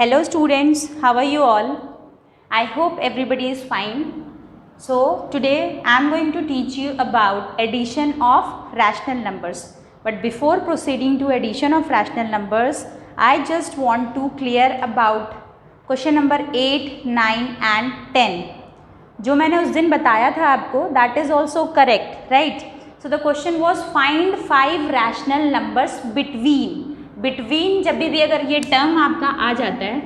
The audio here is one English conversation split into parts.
Hello students, how are you all? I hope everybody is fine. So today I am going to teach you about addition of rational numbers. But before proceeding to addition of rational numbers, I just want to clear about question number 8, 9 and 10. जो मैंने उस दिन बताया था आपको, that is also correct, right? So the question was find 5 rational numbers between. Between जब भी अगर ये टर्म आपका आ जाता है,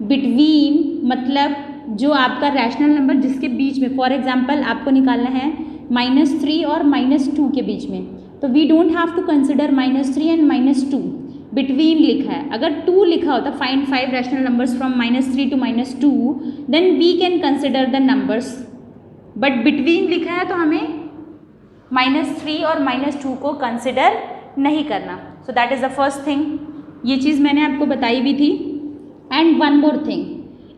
बिटवीन मतलब जो आपका रैशनल नंबर जिसके बीच में, फॉर एग्जांपल आपको निकालना है -3 और -2 के बीच में, तो we don't have to consider -3 and -2. Between लिखा है, अगर 2 लिखा होता find 5 rational numbers from -3 to -2, then we can consider the numbers. But between लिखा है तो हमें -3 और -2 को कंसिडर नहीं करना. So that is the first thing. ये चीज़ मैंने आपको बताई भी थी. And one more thing,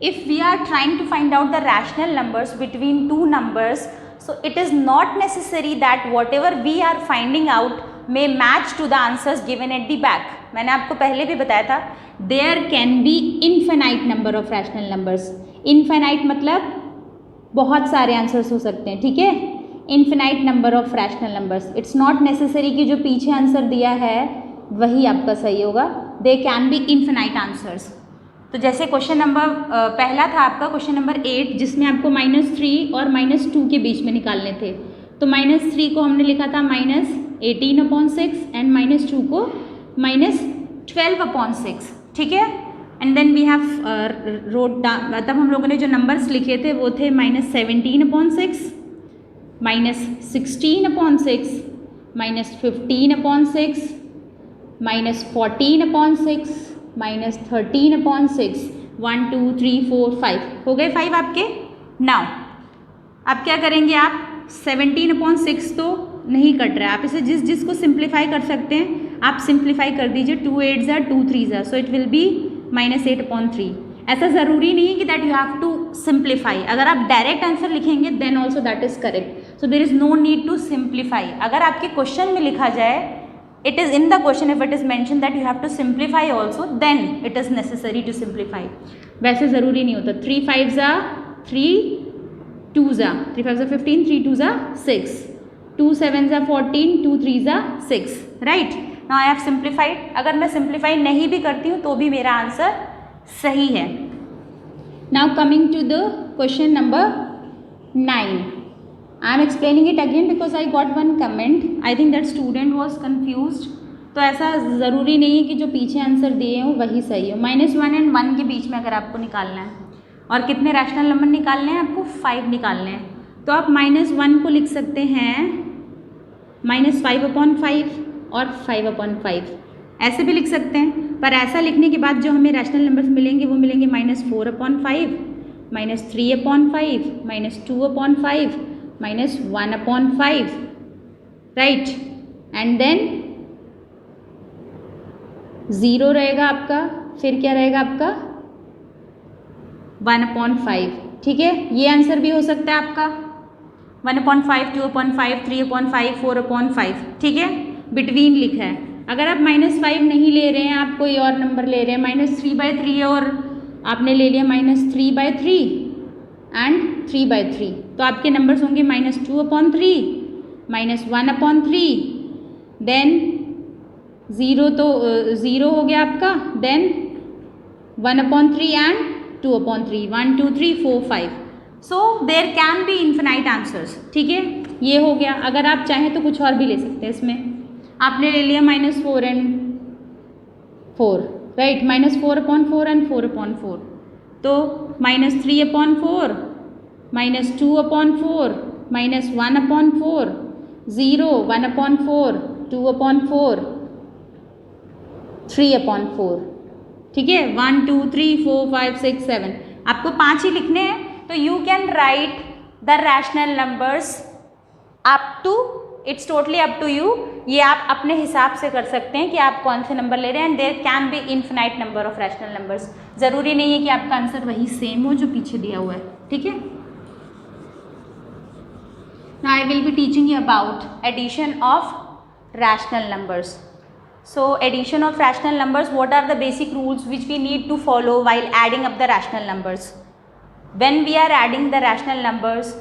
if we are trying to find out the rational numbers between two numbers, so it is not necessary that whatever we are finding out may match to the answers given at the back. मैंने आपको पहले भी बताया था, there can be infinite number of rational numbers. Infinite मतलब बहुत सारे answers हो सकते हैं, ठीक है. Infinite number of rational numbers. It's not necessary कि जो पीछे आंसर दिया है वही आपका सही होगा. They can be infinite answers. तो जैसे क्वेश्चन नंबर पहला था आपका क्वेश्चन नंबर 8, जिसमें आपको -3 और -2 के बीच में निकालने थे. तो -3 को हमने लिखा था -18/6 एंड -2 को -12/6, ठीक है. And then we have wrote down, मतलब हम लोगों ने जो नंबर्स लिखे थे वो थे -17/6, -16/6, -15/6, -14/6, -13/6. 1 2 3 4 5 हो गए 5 आपके. नाउ अब क्या करेंगे आप, 17/6 तो नहीं कट रहा है, आप इसे जिस को सिंप्लीफाई कर सकते हैं आप सिंप्लीफाई कर दीजिए. 2 8 ज़ा 2 3 ज़ा, सो इट विल बी -8/3. ऐसा ज़रूरी नहीं है कि that you have to simplify. अगर आप डायरेक्ट आंसर लिखेंगे then also that is correct. So there is no need to simplify. अगर आपके क्वेश्चन में लिखा जाए, it is in the question if it is mentioned that you have to simplify also, then it is necessary to simplify. वैसे ज़रूरी नहीं होता. 3 5 ज़ा 3, 2 ज़ा 3 5 ज़ा 15, 3 2 ज़ा 6, 2 7 ज़ा 14, 2 3 ज़ा 6, right. Now I have simplified. अगर मैं सिंप्लीफाई नहीं भी करती हूँ तो भी मेरा आंसर सही है. Now coming to the question number 9. I am explaining it again because I got one comment. I think that student was confused. तो ऐसा ज़रूरी नहीं है कि जो पीछे आंसर दिए हो वही सही हो. -1 एंड 1 के बीच में अगर आपको निकालना है और कितने रैशनल नंबर निकालने हैं आपको, 5 निकालने हैं, तो आप -1 को लिख सकते हैं -5/5 और 5/5 ऐसे भी लिख सकते हैं. पर ऐसा लिखने के बाद जो हमें रैशनल नंबर्स मिलेंगे वो मिलेंगे -4/5, -3/5, -2/5, -1/5, राइट. एंड देन 0 रहेगा आपका, फिर क्या रहेगा आपका 1/5, ठीक है. ये आंसर भी हो सकता है आपका 1/5, 2/5, 3/5, 4/5, ठीक है. बिटवीन लिखा है. अगर आप -5 नहीं ले रहे हैं, आप कोई और नंबर ले रहे हैं, -3/3 और आपने ले लिया -3/3 एंड 3/3, तो आपके नंबर्स होंगे -2/3, -1/3, देन 0, तो 0 हो गया आपका, then 1/3 and 2/3, 1 2 3 4 5. So there can be infinite answers, ठीक है. ये हो गया. अगर आप चाहें तो कुछ और भी ले सकते हैं. इसमें आपने ले लिया -4 एंड 4, राइट. -4/4 एंड 4/4, तो -3/4, -2/4, -1/4, 0, 1/4, 2/4, 3/4, ठीक है. 1 2 3 4 5 6 7 आपको 5 ही लिखने हैं. तो you can write the rational numbers up to, its totally up to you. ये आप अपने हिसाब से कर सकते हैं कि आप कौन से नंबर ले रहे हैं. And there can be infinite number of rational numbers. ज़रूरी नहीं है कि आपका आंसर वही सेम हो जो पीछे दिया हुआ है, ठीक है. Now I will be teaching you about addition of rational numbers. So addition of rational numbers, what are the basic rules which we need to follow while adding up the rational numbers? When we are adding the rational numbers,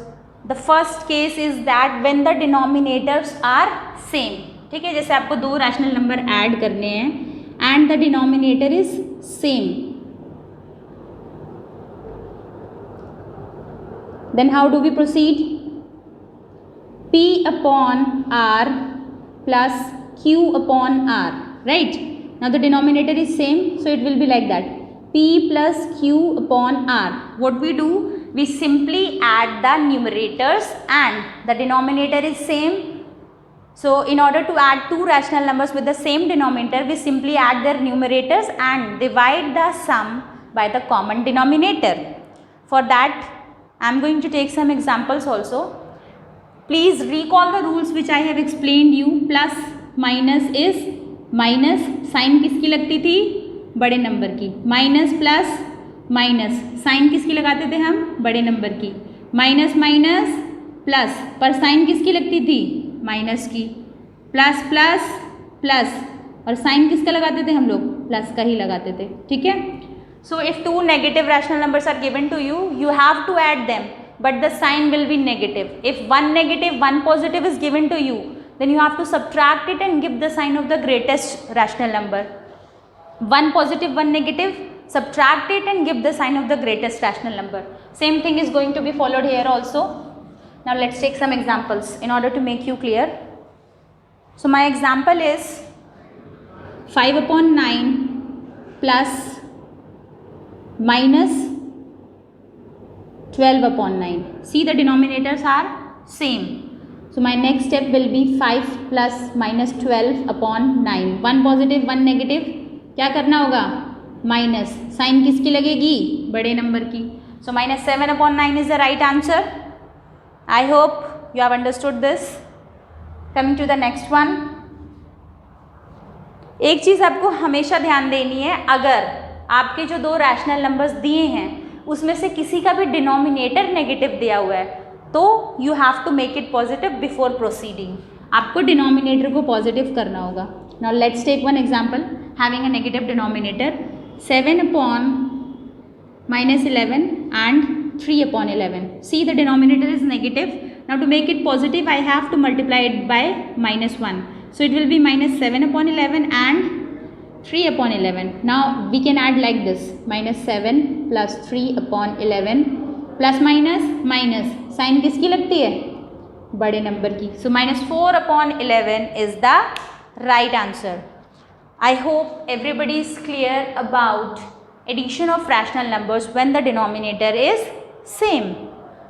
the first case is that when the denominators are same. ठीक है, जैसे आपको दो rational number add करने हैं and the denominator is same, then how do we proceed? P upon R plus Q upon R, right? Now the denominator is same, so it will be like that. P plus Q upon R. What we do? We simply add the numerators and the denominator is same. So in order to add two rational numbers with the same denominator, we simply add their numerators and divide the sum by the common denominator. For that, I am going to take some examples also. Please recall the rules which I have explained you. Plus minus is minus, sign किसकी लगती थी? बड़े number की. Minus plus minus, sign किसकी लगाते थे हम? बड़े नंबर की. माइनस माइनस प्लस, पर साइन किसकी लगती थी? माइनस की. प्लस प्लस प्लस, और साइन किसका लगाते थे हम लोग? प्लस का ही लगाते थे. ठीक है. So if two negative rational numbers are given to you, you have to add them, but the sign will be negative. If one negative, one positive is given to you, then you have to subtract it and give the sign of the greatest rational number. One positive, one negative, subtract it and give the sign of the greatest rational number. Same thing is going to be followed here also. Now let's take some examples in order to make you clear. So my example is 5 upon 9 plus minus 12 upon 9. See, the denominators are same. So my next step will be 5 plus minus 12 upon 9. One positive, one negative. क्या करना होगा? Minus. Sign किसकी लगेगी? बड़े number की. So minus 7 upon 9 is the right answer. I hope you have understood this. Coming to the next one. एक चीज़ आपको हमेशा ध्यान देनी है, अगर आपके जो दो रैशनल नंबर्स दिए हैं उसमें से किसी का भी डिनोमिनेटर नेगेटिव दिया हुआ है तो you have to make it positive before proceeding. आपको डिनोमिनेटर को पॉजिटिव करना होगा. Now let's take one example having a negative denominator 7 upon minus 11 and 3 upon 11. See, the denominator is negative. Now to make it positive, I have to multiply it by minus 1. So it will be minus 7 upon 11 and 3 upon 11. Now we can add like this, minus 7 plus 3 upon 11 plus minus minus, sign किसकी लगती है? बड़े number की. So minus 4 upon 11 is the right answer. I hope everybody is clear about addition of rational numbers when the denominator is same.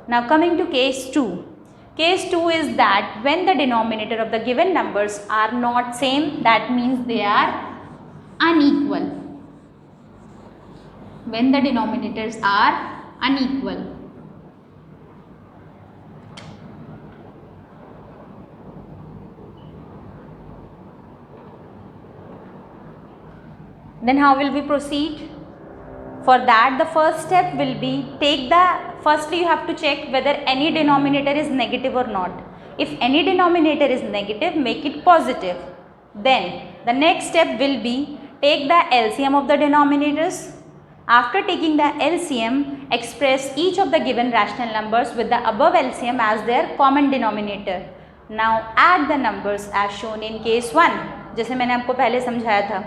Now coming to case 2. Case 2 is that when the denominator of the given numbers are not same, that means they are unequal. When the denominators are unequal. Then how will we proceed? For that, the first step will be firstly you have to check whether any denominator is negative or not. If any denominator is negative, make it positive. Then the next step will be take the LCM of the denominators. After taking the LCM, express each of the given rational numbers with the above LCM as their common denominator. Now add the numbers as shown in case 1, जैसे मैंने आपको पहले समझाया था.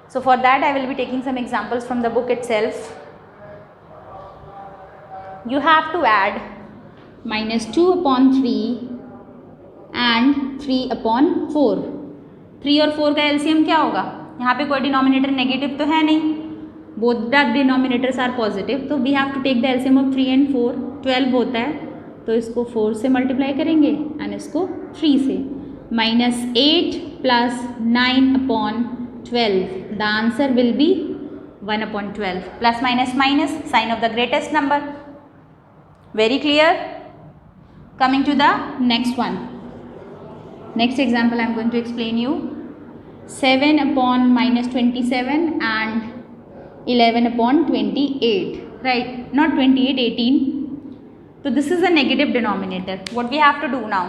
So for that I will be taking some examples from the book itself. You have to add minus 2 upon 3 and 3 upon 4. 3 और 4 का LCM क्या होगा? यहाँ पे कोई डिनोमिनेटर नेगेटिव तो है नहीं, both the denominators are positive, तो we have to take the LCM of 3 and 4. 12 होता है तो इसको 4 से मल्टीप्लाई करेंगे एंड इसको 3 से. minus 8 plus 9 upon 12. The answer will be 1 upon 12. Plus minus minus, sign of the greatest number. Very clear? Coming to the next one. Next example I am going to explain you. 7 upon minus 27 and 11 upon 28. Right? Not 28, 18. So this is a negative denominator. What we have to do now?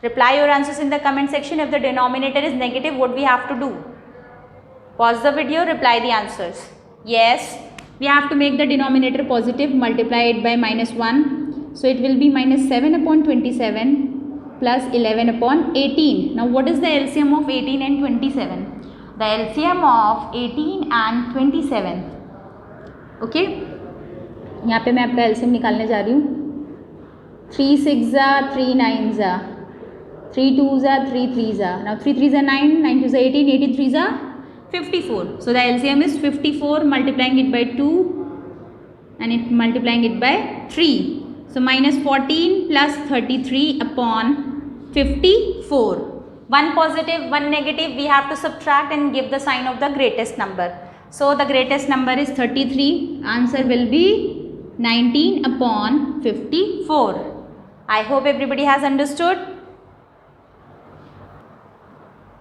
Reply your answers in the comment section. If the denominator is negative, what we have to do? Pause the video, reply the answers. Yes, we have to make the denominator positive, multiply it by minus 1. So it will be minus 7 upon 27 plus 11 upon 18. Now what is the LCM of 18 and 27? The LCM of 18 and 27. Okay, यहाँ पे मैं आपका LCM निकालने जा रही हूँ. 3 6 3 9 3 2 3 3 now 3 3 9 9 2 18 18 3 54. So the LCM is 54, multiplying it by 2 and it multiplying it by 3. So minus 14 plus 33 upon 54. One positive, one negative, we have to subtract and give the sign of the greatest number. So the greatest number is 33. Answer will be 19 upon 54. I hope everybody has understood.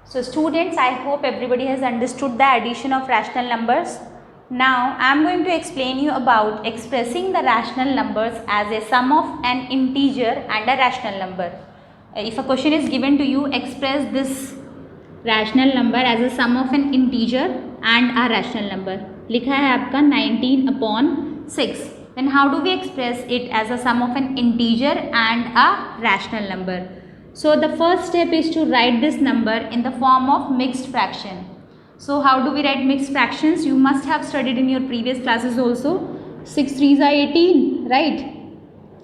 So students, I hope everybody has understood the addition of rational numbers. Now I am going to explain you about expressing the rational numbers as a sum of an integer and a rational number. If a question is given to you, express this rational number as a sum of an integer and a rational number. लिखा है आपका 19 upon 6. Then how do we express it as a sum of an integer and a rational number? So the first step is to write this number in the form of mixed fraction. So how do we write mixed fractions? You must have studied in your previous classes also. 6 3s are 18, right?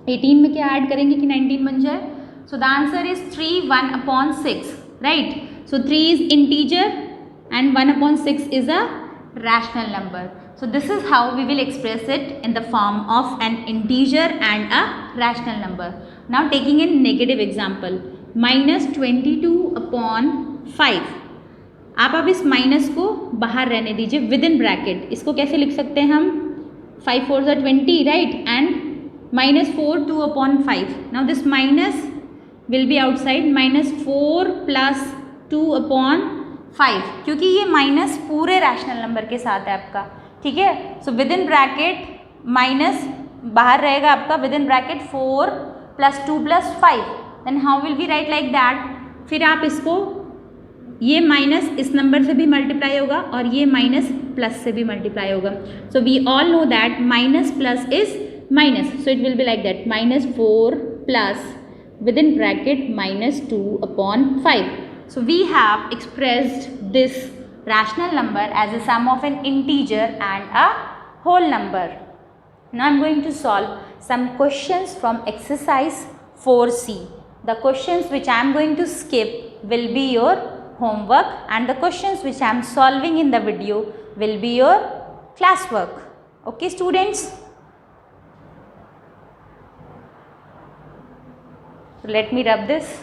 18 में क्या add करेंगे कि 19 बन जाए? So the answer is 3 1 upon 6, right? So 3 is integer and 1 upon 6 is a rational number. So this is how we will express it in the form of an integer and a rational number. Now taking a negative example, minus 22 upon 5. आप अब इस minus को बाहर रहने दीजिए with in bracket. इसको कैसे लिख सकते हैं हम? 5 4s are 20, right? And minus 4 2 upon 5. Now this minus will be outside. Minus 4 plus 2 upon 5, क्योंकि ये माइनस पूरे रैशनल नंबर के साथ है आपका. ठीक है. So within bracket minus बाहर रहेगा आपका within bracket 4 plus 2 plus 5. Then how will we write like that? फिर आप इसको ये माइनस इस नंबर से भी मल्टीप्लाई होगा और ये माइनस प्लस से भी मल्टीप्लाई होगा. So we all know that minus plus is minus. So it will be like that minus 4 plus within bracket minus 2 upon 5. So we have expressed this rational number as a sum of an integer and a whole number. Now I am going to solve some questions from exercise 4C. The questions which I am going to skip will be your homework and the questions which I am solving in the video will be your classwork. Okay students? Let me rub this.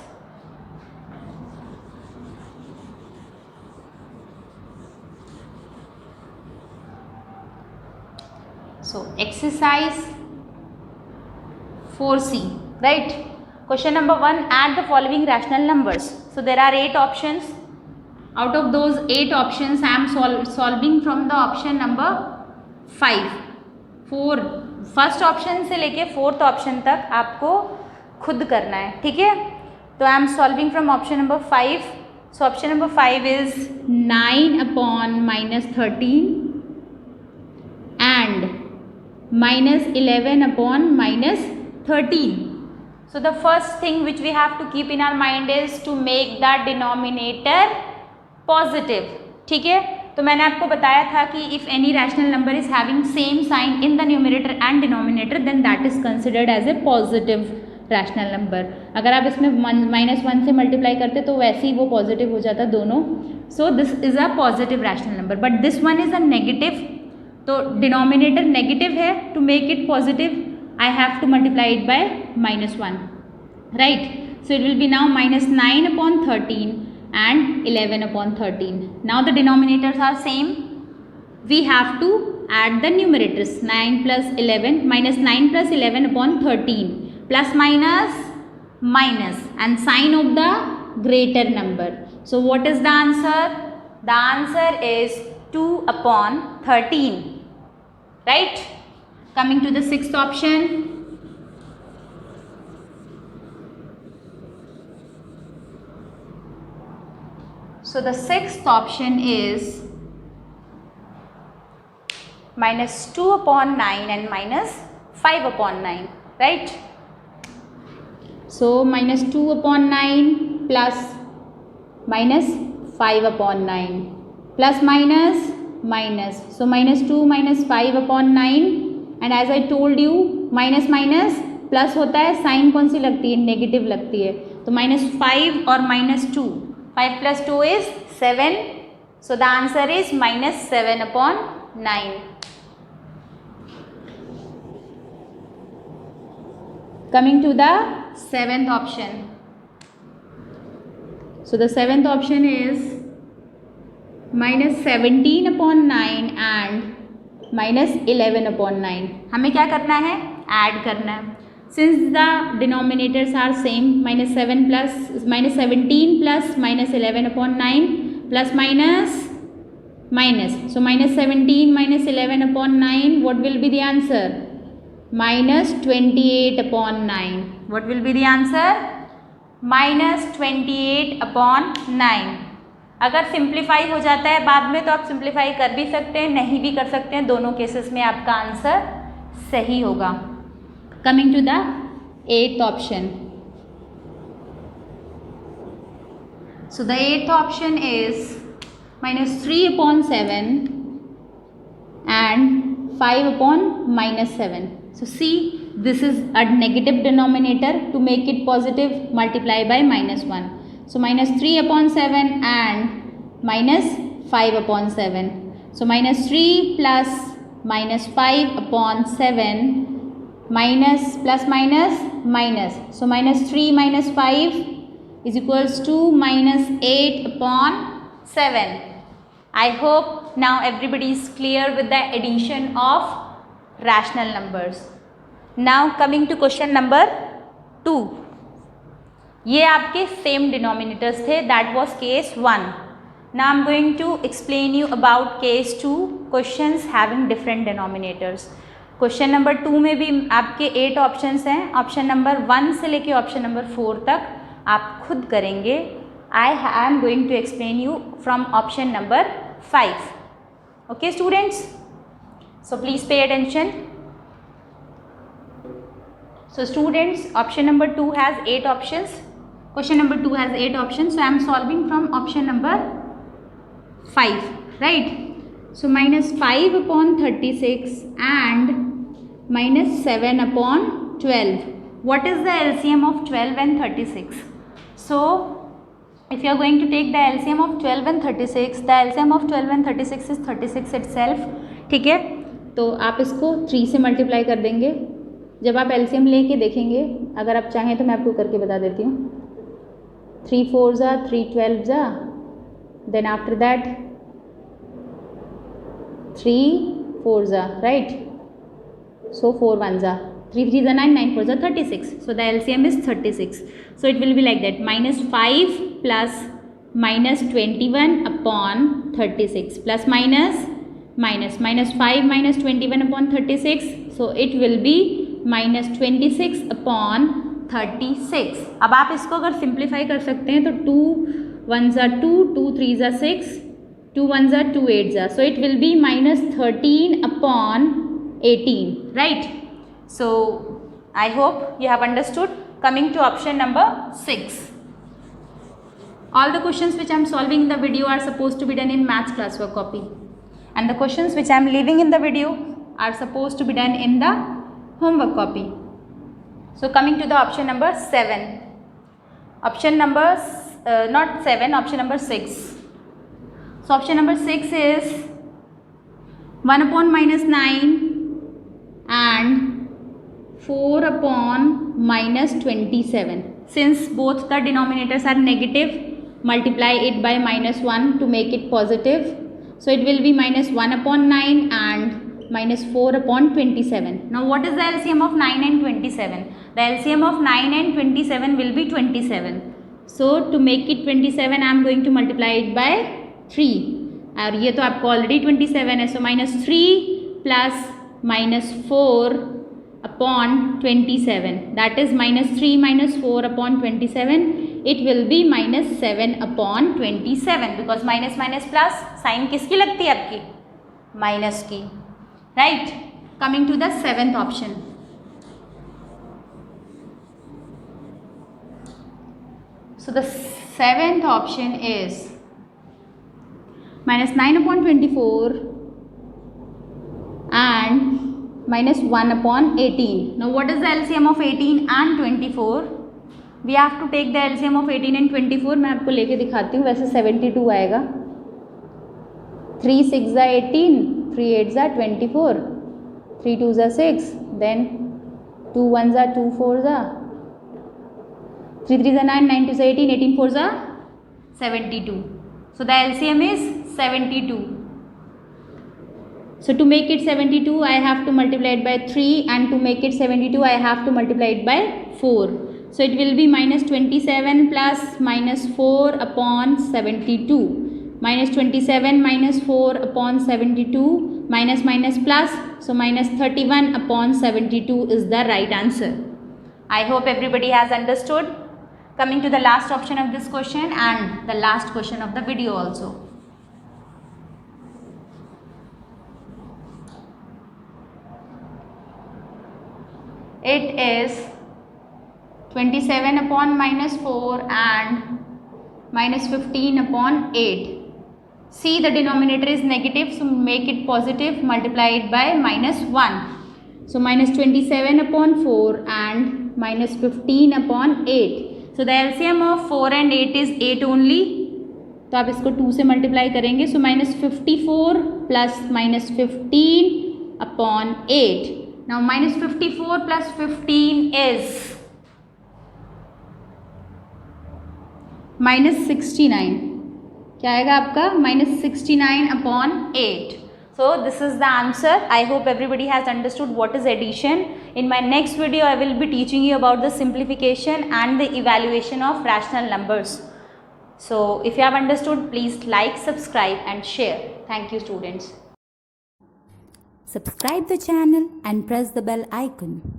So exercise 4C, right? Question number 1, add the following rational numbers. So there are 8 options. Out of those 8 options, I am solving from the option number 5. 4 first option से लेके 4th option तक आपको खुद करना है. ठीक है. तो I am solving from option number 5. So option number 5 is 9 upon minus 13 and minus 11 upon minus 13. So the first thing which we have to keep in our mind is to make the denominator positive. ठीक है. तो मैंने आपको बताया था कि if any rational number is having same sign in the numerator and denominator then that is considered as a positive rational number. अगर आप इसमें -1 से मल्टीप्लाई करते तो वैसे ही वो पॉजिटिव हो जाता दोनों. So this is a positive rational number but this one is a negative. तो डिनोमिनेटर नेगेटिव है. To make it positive I have to multiply it by -1, right? So it will be now minus 9 upon 13 and 11 upon 13. Now the denominators are same. We have to add the numerators. 9 plus 11 minus 9 plus 11 upon 13 plus minus minus and sign of the greater number. So what is the answer? The answer is 2 upon 13, right? Coming to the 6th option. So the 6th option is -2/9 and -5/9, right? So -2/9 plus -5/9 plus minus. So -2 -5/9 and as I told you minus plus होता है, sign कौन सी लगती है, negative लगती है, तो -5 और -2, 5 + 2 is 7. So the answer is -7/9. Coming to the seventh option. So the seventh option is -17/9 and -11/9. हमें क्या करना है, ऐड करना है. Since the denominators are same, -17 plus -11/9 plus minus. So -17 -11/9, what will be the answer? -28/9. What will be the answer? -28/9. अगर simplify हो जाता है बाद में तो आप सिंप्लीफाई कर भी सकते हैं, नहीं भी कर सकते हैं, दोनों केसेस में आपका आंसर सही होगा. Coming to the eighth option. So the eighth option is -3/7 and 5/7. So see, this is a negative denominator. To make it positive, multiply by -1. So -3/7 and -5/7. So -3 plus -5/7 minus plus minus. So -3 - 5 is equals to -8/7. I hope now everybody is clear with the addition of rational numbers. Now coming to question number 2. ये आपके same denominators थे, that was case 1. Now I am going to explain you about case 2, questions having different denominators. Question number 2 में भी आपके 8 options हैं. Option number 1 से लेके option number 4 तक आप खुद करेंगे. I am going to explain you from option number 5. Okay students, so please pay attention. So students, option number 2 has 8 options. Question number 2 has 8 options. So I am solving from option number 5, right? So -5/36 and -7/12. What is the LCM of 12 and 36? So if you are going to take the LCM of 12 and 36, the LCM of 12 and 36 is 36 itself. ठीक है, तो आप इसको 3 से multiply कर देंगे. जब आप एलसीएम लेके देखेंगे, अगर आप चाहें तो मैं आपको करके बता देती हूँ. 3 4s are 3 12s are, then after that 3 4s are, right? So 4 1s are, 3 3s are 9, 9 4s are 36. So the LCM is 36. So it will be like that, -5 plus -21/36 plus minus -5 -21/36. So it will be -26/36. अब आप इसको अगर simplify कर सकते हैं तो 2 1s are 2, 2 3s are 6, 2 1s are 2 8s are. So it will be -13/18, right? So I hope you have understood. Coming to option number 6. All the questions which I am solving in the video are supposed to be done in maths classwork copy, and the questions which I am leaving in the video are supposed to be done in the homework copy. So coming to the option number 7. Option number not 7, option number 6. So option number 6 is 1/-9 and 4/-27. Since both the denominators are negative, multiply it by -1 to make it positive. So it will be -1/9 and -4/27. Now what is the LCM of 9 and 27? The LCM of 9 and 27 will be 27. So to make it 27, I am going to multiply it by 3. और ये तो आपको already 27 है. So -3 plus -4/27. That is -3 - 4/27. It will be -7/27 because minus plus sign किसकी लगती है आपकी? Minus की, right? Coming to the seventh option. So the seventh option is minus 9 upon 24 and minus 1 upon 18. Now what is the LCM of 18 and 24? We have to take the LCM of 18 and 24. मैं आपको लेके दिखाती हूँ. वैसे 72 आएगा. 3 6 are 18, 3 8 are 24, 3 2 are 6, then 2 1 are 2 4 are 3 3 are 9, 9 2 are 18, 18 4 are 72. So the LCM is 72. So to make it 72, I have to multiply it by 3, and to make it 72, I have to multiply it by 4. So it will be minus 27 plus minus 4 upon 72. Minus 27 minus 4 upon 72 minus minus plus, so minus 31 upon 72 is the right answer. I hope everybody has understood. Coming to the last option of this question and the last question of the video also. It is 27 upon minus 4 and minus 15 upon 8. See, the denominator is negative, so make it positive, multiply it by minus 1. So minus 27 upon 4 and minus 15 upon 8. So the LCM of 4 and 8 is 8 only. तो आप इसको 2 से multiply करेंगे. So minus 54 plus minus 15 upon 8. Now minus 54 plus 15 is minus 69. क्या आएगा आपका? minus 69 upon 8. So this is the answer. I hope everybody has understood what is addition. In my next video, I will be teaching you about the simplification and the evaluation of rational numbers. So if you have understood, please like, subscribe and share. Thank you, students. Subscribe the channel and press the bell icon.